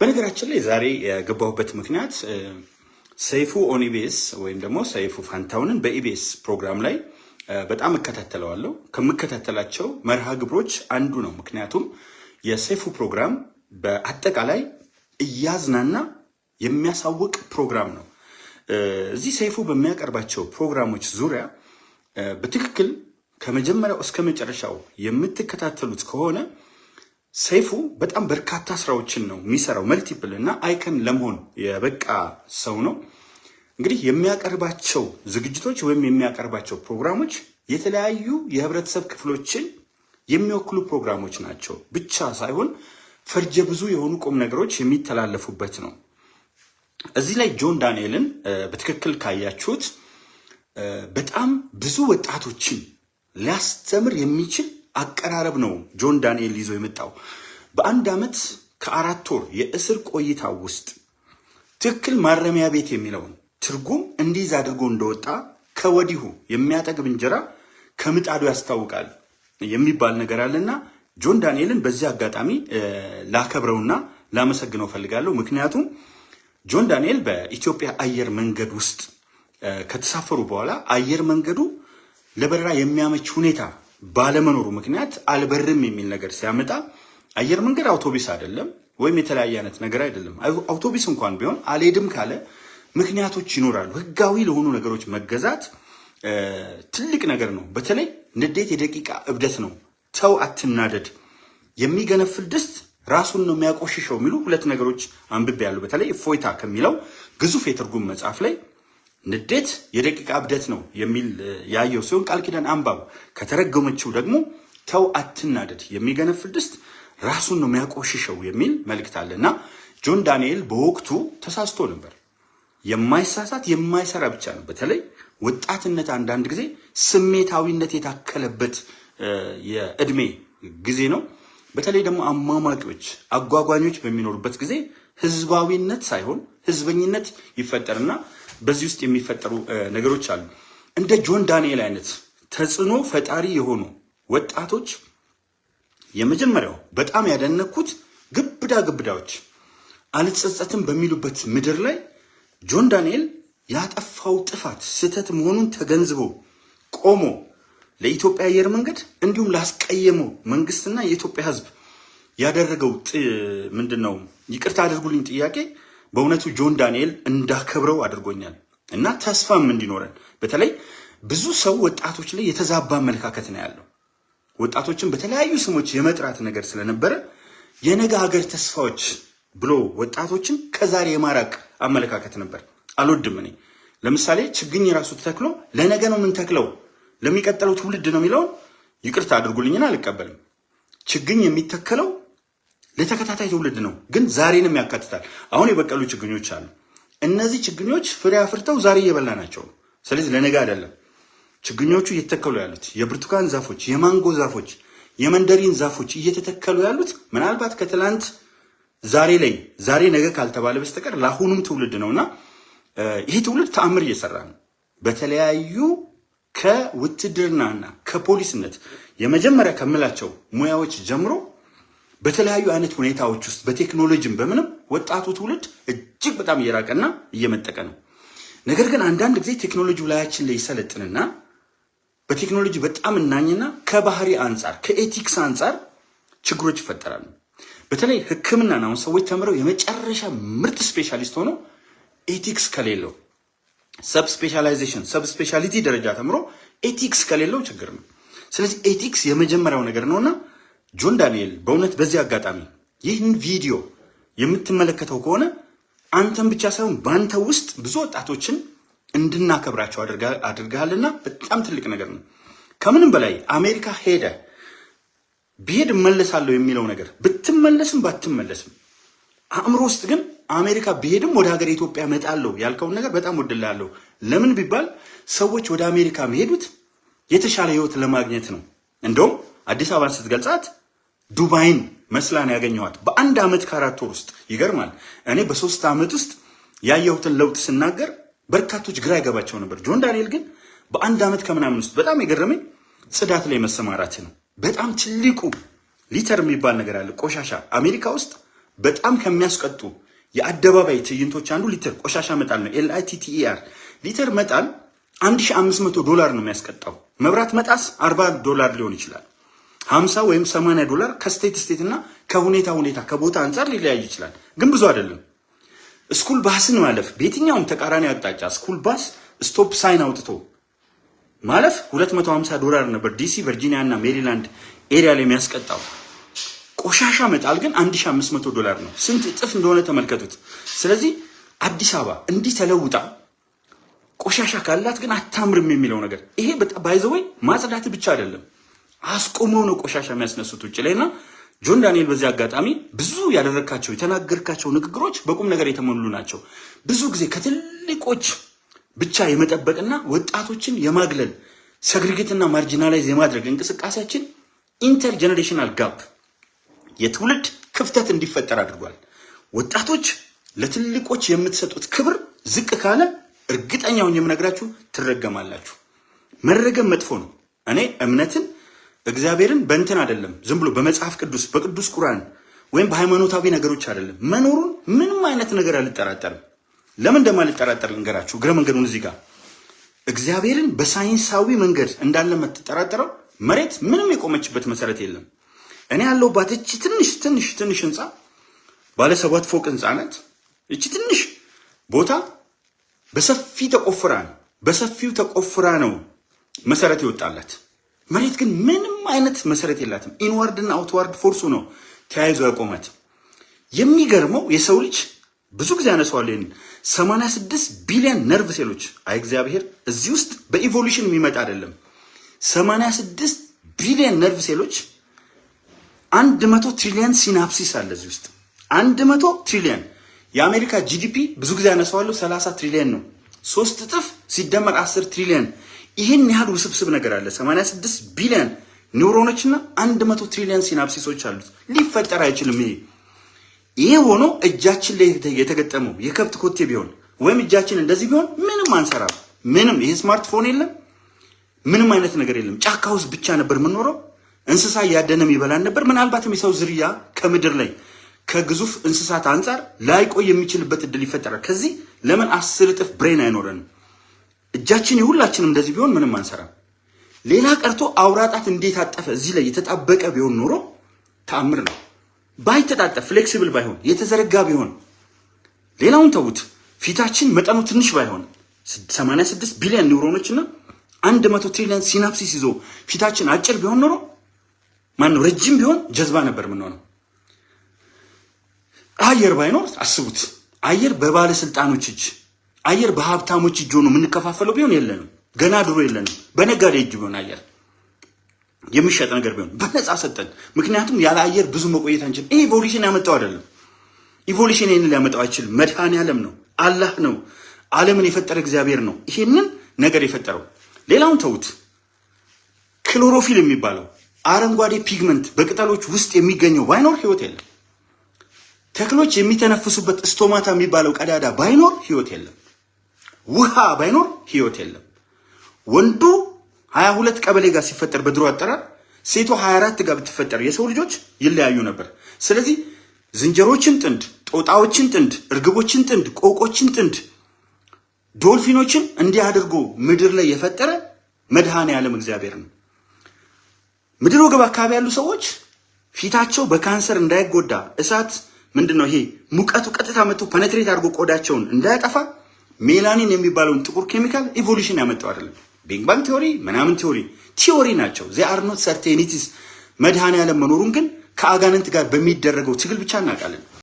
በነገራችን ላይ ዛሬ የገባሁበት ምክንያት ሰይፉ ኦን ኢቢኤስ ወይም ደግሞ ሰይፉ ፋንታሁንን በኢቢኤስ ፕሮግራም ላይ በጣም እከታተለዋለሁ። ከምከታተላቸው መርሃ ግብሮች አንዱ ነው። ምክንያቱም የሰይፉ ፕሮግራም በአጠቃላይ እያዝናና የሚያሳውቅ ፕሮግራም ነው። እዚህ ሰይፉ በሚያቀርባቸው ፕሮግራሞች ዙሪያ በትክክል ከመጀመሪያው እስከ መጨረሻው የምትከታተሉት ከሆነ ሰይፉ በጣም በርካታ ስራዎችን ነው የሚሰራው። መልቲፕል እና አይከን ለመሆን የበቃ ሰው ነው። እንግዲህ የሚያቀርባቸው ዝግጅቶች ወይም የሚያቀርባቸው ፕሮግራሞች የተለያዩ የህብረተሰብ ክፍሎችን የሚወክሉ ፕሮግራሞች ናቸው ብቻ ሳይሆን ፈርጀ ብዙ የሆኑ ቁም ነገሮች የሚተላለፉበት ነው። እዚህ ላይ ጆን ዳንኤልን በትክክል ካያችሁት በጣም ብዙ ወጣቶችን ሊያስተምር የሚችል አቀራረብ ነው ጆን ዳንኤል ይዞ የመጣው። በአንድ ዓመት ከ4 ወር የእስር ቆይታ ውስጥ ትክክል ማረሚያ ቤት የሚለውን ትርጉም እንዲይዝ አድርጎ እንደወጣ ከወዲሁ የሚያጠግብ እንጀራ ከምጣዱ ያስታውቃል የሚባል ነገር አለና ጆን ዳንኤልን በዚህ አጋጣሚ ላከብረውና ላመሰግነው ፈልጋለሁ። ምክንያቱም ጆን ዳንኤል በኢትዮጵያ አየር መንገድ ውስጥ ከተሳፈሩ በኋላ አየር መንገዱ ለበረራ የሚያመች ሁኔታ ባለመኖሩ ምክንያት አልበርም የሚል ነገር ሲያመጣ አየር መንገድ አውቶቡስ አይደለም ወይም የተለያየ አይነት ነገር አይደለም። አውቶቡስ እንኳን ቢሆን አልሄድም ካለ ምክንያቶች ይኖራሉ። ህጋዊ ለሆኑ ነገሮች መገዛት ትልቅ ነገር ነው። በተለይ ንዴት የደቂቃ እብደት ነው። ተው አትናደድ፣ የሚገነፍል ድስት ራሱን ነው የሚያቆሽሸው የሚሉ 2 ነገሮች አንብቤያለሁ። በተለይ እፎይታ ከሚለው ግዙፍ የትርጉም መጽሐፍ ላይ ንዴት የደቂቃ እብደት ነው የሚል ያየው ሲሆን ቃል ኪዳን አንባብ ከተረጎመችው ደግሞ ተው አትናደድ፣ የሚገነፍል ድስት ራሱን ነው የሚያቆሽሸው የሚል መልእክት አለና ጆን ዳንኤል በወቅቱ ተሳስቶ ነበር። የማይሳሳት የማይሰራ ብቻ ነው። በተለይ ወጣትነት አንዳንድ ጊዜ ስሜታዊነት የታከለበት የእድሜ ጊዜ ነው። በተለይ ደግሞ አሟሟቂዎች፣ አጓጓኞች በሚኖሩበት ጊዜ ህዝባዊነት ሳይሆን ህዝበኝነት ይፈጠርና በዚህ ውስጥ የሚፈጠሩ ነገሮች አሉ። እንደ ጆን ዳንኤል አይነት ተጽዕኖ ፈጣሪ የሆኑ ወጣቶች የመጀመሪያው በጣም ያደነኩት ግብዳዎች አልጸጸትም በሚሉበት ምድር ላይ ጆን ዳንኤል ያጠፋው ጥፋት ስህተት መሆኑን ተገንዝቦ ቆሞ ለኢትዮጵያ አየር መንገድ እንዲሁም ላስቀየመው መንግስትና የኢትዮጵያ ህዝብ ያደረገው ምንድነው ይቅርታ አድርጉልኝ ጥያቄ በእውነቱ ጆን ዳንኤል እንዳከብረው አድርጎኛል እና ተስፋም እንዲኖረን። በተለይ ብዙ ሰው ወጣቶች ላይ የተዛባ አመለካከት ነው ያለው። ወጣቶችን በተለያዩ ስሞች የመጥራት ነገር ስለነበረ የነገ ሀገር ተስፋዎች ብሎ ወጣቶችን ከዛሬ የማራቅ አመለካከት ነበር። አልወድም እኔ። ለምሳሌ ችግኝ ራሱ ተተክሎ ለነገ ነው ምን ተክለው ለሚቀጥለው ትውልድ ነው የሚለው ይቅርታ አድርጉልኝና አልቀበልም። ችግኝ የሚተከለው ለተከታታይ ትውልድ ነው፣ ግን ዛሬንም ያካትታል። አሁን የበቀሉ ችግኞች አሉ። እነዚህ ችግኞች ፍሬ አፍርተው ዛሬ እየበላናቸው ነው። ስለዚህ ለነገ አይደለም ችግኞቹ እየተተከሉ ያሉት። የብርቱካን ዛፎች፣ የማንጎ ዛፎች፣ የመንደሪን ዛፎች እየተተከሉ ያሉት ምናልባት ከትላንት ዛሬ ነገ ካልተባለ በስተቀር ለአሁኑም ትውልድ ነውና ይሄ ትውልድ ተአምር እየሰራ ነው። በተለያዩ ከውትድርናና ከፖሊስነት የመጀመሪያ ከምላቸው ሙያዎች ጀምሮ በተለያዩ አይነት ሁኔታዎች ውስጥ በቴክኖሎጂም በምንም ወጣቱ ትውልድ እጅግ በጣም እየራቀና እየመጠቀ ነው። ነገር ግን አንዳንድ ጊዜ ቴክኖሎጂው ላያችን ላይ ይሰለጥንና በቴክኖሎጂ በጣም እናኝና ከባህሪ አንጻር ከኤቲክስ አንጻር ችግሮች ይፈጠራሉ። በተለይ ሕክምናን አሁን ሰዎች ተምረው የመጨረሻ ምርጥ ስፔሻሊስት ሆነው ኤቲክስ ከሌለው ሰብስፔሻሊቲ ደረጃ ተምሮ ኤቲክስ ከሌለው ችግር ነው። ስለዚህ ኤቲክስ የመጀመሪያው ነገር ነውና ጆን ዳንኤል በእውነት በዚህ አጋጣሚ ይህን ቪዲዮ የምትመለከተው ከሆነ አንተን ብቻ ሳይሆን በአንተ ውስጥ ብዙ ወጣቶችን እንድናከብራቸው አድርገሃልና በጣም ትልቅ ነገር ነው። ከምንም በላይ አሜሪካ ሄደ ብሄድ እመለሳለሁ የሚለው ነገር ብትመለስም ባትመለስም አእምሮ ውስጥ ግን አሜሪካ ብሄድም ወደ ሀገር ኢትዮጵያ እመጣለሁ ያልከውን ነገር በጣም ወድላለሁ። ለምን ቢባል ሰዎች ወደ አሜሪካ መሄዱት የተሻለ ህይወት ለማግኘት ነው። እንደውም አዲስ አበባን ስትገልጻት ዱባይን መስላን ያገኘኋት በአንድ ዓመት ከ4 ወር ውስጥ። ይገርማል። እኔ በ3 ዓመት ውስጥ ያየሁትን ለውጥ ስናገር በርካቶች ግራ ይገባቸው ነበር። ጆን ዳንኤል ግን በአንድ ዓመት ከምናምን ውስጥ በጣም የገረመኝ ጽዳት ላይ መሰማራት ነው። በጣም ትልቁ ሊተር የሚባል ነገር አለ። ቆሻሻ አሜሪካ ውስጥ በጣም ከሚያስቀጡ የአደባባይ ትዕይንቶች አንዱ ሊትር ቆሻሻ መጣል ነው። LITTER ሊትር መጣል $1500 ነው የሚያስቀጣው። መብራት መጣስ $40 ሊሆን ይችላል። 50 ወይም $80 ከስቴት ስቴት እና ከሁኔታ ከቦታ አንጻር ሊለያይ ይችላል፣ ግን ብዙ አይደለም። ስኩል ባስን ማለፍ በየትኛውም ተቃራኒ አቅጣጫ ስኩል ባስ ስቶፕ ሳይን አውጥቶ ማለፍ $250 ነበር ዲሲ፣ ቨርጂኒያ እና ሜሪላንድ ኤሪያ ላይ የሚያስቀጣው። ቆሻሻ መጣል ግን $1500 ነው። ስንት እጥፍ እንደሆነ ተመልከቱት። ስለዚህ አዲስ አበባ እንዲህ ተለውጣ ቆሻሻ ካላት ግን አታምርም የሚለው ነገር ይሄ ባይዘወይ ማጽዳት ብቻ አይደለም፣ አስቆመው ነው ቆሻሻ የሚያስነሱት ውጭ ላይና ጆን ዳንኤል በዚህ አጋጣሚ ብዙ ያደረካቸው የተናገርካቸው ንግግሮች በቁም ነገር የተሞሉ ናቸው። ብዙ ጊዜ ከትልቆች ብቻ የመጠበቅና ወጣቶችን የማግለል ሰግሪጌትና ማርጂናላይዝ የማድረግ እንቅስቃሴያችን ኢንተር ጀነሬሽናል ጋፕ የትውልድ ክፍተት እንዲፈጠር አድርጓል። ወጣቶች ለትልቆች የምትሰጡት ክብር ዝቅ ካለ እርግጠኛውን የምነግራችሁ ትረገማላችሁ። መረገም መጥፎ ነው። እኔ እምነትን እግዚአብሔርን በእንትን አይደለም ዝም ብሎ በመጽሐፍ ቅዱስ በቅዱስ ቁርአን ወይም በሃይማኖታዊ ነገሮች አይደለም መኖሩን ምንም አይነት ነገር አልጠራጠርም። ለምን እንደማልጠራጠር ልንገራችሁ እግረ መንገዱን። እዚህ ጋር እግዚአብሔርን በሳይንሳዊ መንገድ እንዳለ የምትጠራጠረው መሬት ምንም የቆመችበት መሰረት የለም። እኔ ያለሁባት እቺ ትንሽ ህንፃ ባለ 7 ፎቅ ህንፃ ናት። እቺ ትንሽ ቦታ በሰፊው ተቆፍራ ነው መሰረት ይወጣላት። መሬት ግን ምንም አይነት መሰረት የላትም። ኢንዋርድ እና አውትዋርድ ፎርሱ ነው ተያይዞ ያቆማት። የሚገርመው የሰው ልጅ ብዙ ጊዜ ያነሳዋል 86 ቢሊዮን ነርቭ ሴሎች። አይ እግዚአብሔር እዚህ ውስጥ በኢቮሉሽን የሚመጣ አይደለም። 86 ቢሊዮን ነርቭ ሴሎች 100 ትሪሊየን ሲናፕሲስ አለ እዚህ ውስጥ 100 ትሪሊየን። የአሜሪካ ጂዲፒ ብዙ ጊዜ ያነሳዋለሁ 30 ትሪሊየን ነው። 3 እጥፍ ሲደመር 10 ትሪሊየን። ይህን ያህል ውስብስብ ነገር አለ። 86 ቢሊዮን ኒውሮኖችና 100 ትሪሊየን ሲናፕሲሶች አሉት። ሊፈጠር አይችልም። ይሄ ሆኖ እጃችን ላይ የተገጠመው የከብት ኮቴ ቢሆን ወይም እጃችን እንደዚህ ቢሆን ምንም አንሰራም። ምንም ይሄ ስማርትፎን የለም፣ ምንም አይነት ነገር የለም። ጫካ ውስጥ ብቻ ነበር የምንኖረው። እንስሳ እያደነም ይበላን ነበር። ምናልባትም የሰው ዝርያ ከምድር ላይ ከግዙፍ እንስሳት አንጻር ላይቆይ የሚችልበት እድል ይፈጠራል። ከዚህ ለምን 10 እጥፍ ብሬን አይኖረንም? እጃችን የሁላችንም እንደዚህ ቢሆን ምንም አንሰራም። ሌላ ቀርቶ አውራጣት እንዴት አጠፈ እዚህ ላይ የተጣበቀ ቢሆን ኖሮ ተአምር ነው። ባይተጣጠፍ ፍሌክሲብል ባይሆን የተዘረጋ ቢሆን ሌላውን ተውት። ፊታችን መጠኑ ትንሽ ባይሆን 86 ቢሊዮን ኒውሮኖችና 100 ትሪሊዮን ሲናፕሲስ ይዞ ፊታችን አጭር ቢሆን ኖሮ ረጅም ቢሆን ጀዝባ ነበር የምንሆነው። አየር ባይኖር አስቡት። አየር በባለስልጣኖች እጅ፣ አየር በሀብታሞች እጅ ሆኖ የምንከፋፈለው ቢሆን የለንም። ገና ድሮ የለንም። በነጋዴ እጅ ቢሆን አየር የሚሸጥ ነገር ቢሆን በነፃ ሰጠን። ምክንያቱም ያለ አየር ብዙ መቆየት አንችልም። ይሄ ኢቮሉሽን ያመጣው አይደለም። ኢቮሉሽን ይሄንን ሊያመጣው አይችልም። መድኃኔዓለም ነው፣ አላህ ነው፣ ዓለምን የፈጠረ እግዚአብሔር ነው ይሄንን ነገር የፈጠረው። ሌላውን ተውት። ክሎሮፊል የሚባለው አረንጓዴ ፒግመንት በቅጠሎች ውስጥ የሚገኘው ባይኖር ህይወት የለም። ተክሎች የሚተነፍሱበት ስቶማታ የሚባለው ቀዳዳ ባይኖር ህይወት የለም። ውሃ ባይኖር ህይወት የለም። ወንዱ 22 ቀበሌ ጋር ሲፈጠር በድሮ አጠራር፣ ሴቷ 24 ጋር ብትፈጠር የሰው ልጆች ይለያዩ ነበር። ስለዚህ ዝንጀሮችን ጥንድ፣ ጦጣዎችን ጥንድ፣ እርግቦችን ጥንድ፣ ቆቆችን ጥንድ፣ ዶልፊኖችን እንዲህ አድርጎ ምድር ላይ የፈጠረ መድኃኔዓለም እግዚአብሔር ነው። ምድር ወገብ አካባቢ ያሉ ሰዎች ፊታቸው በካንሰር እንዳይጎዳ እሳት ምንድነው ይሄ ሙቀቱ ቀጥታ መጥቶ ፐኔትሬት አድርጎ ቆዳቸውን እንዳያጠፋ ሜላኒን የሚባለውን ጥቁር ኬሚካል ኢቮሉሽን ያመጣው አይደለም። ቢግ ባንግ ቲዮሪ ምናምን ቲዮሪ ናቸው። ዜ አር ኖት ሰርቴኒቲስ። መድኃኔዓለም መኖሩን ግን ከአጋንንት ጋር በሚደረገው ትግል ብቻ እናውቃለን።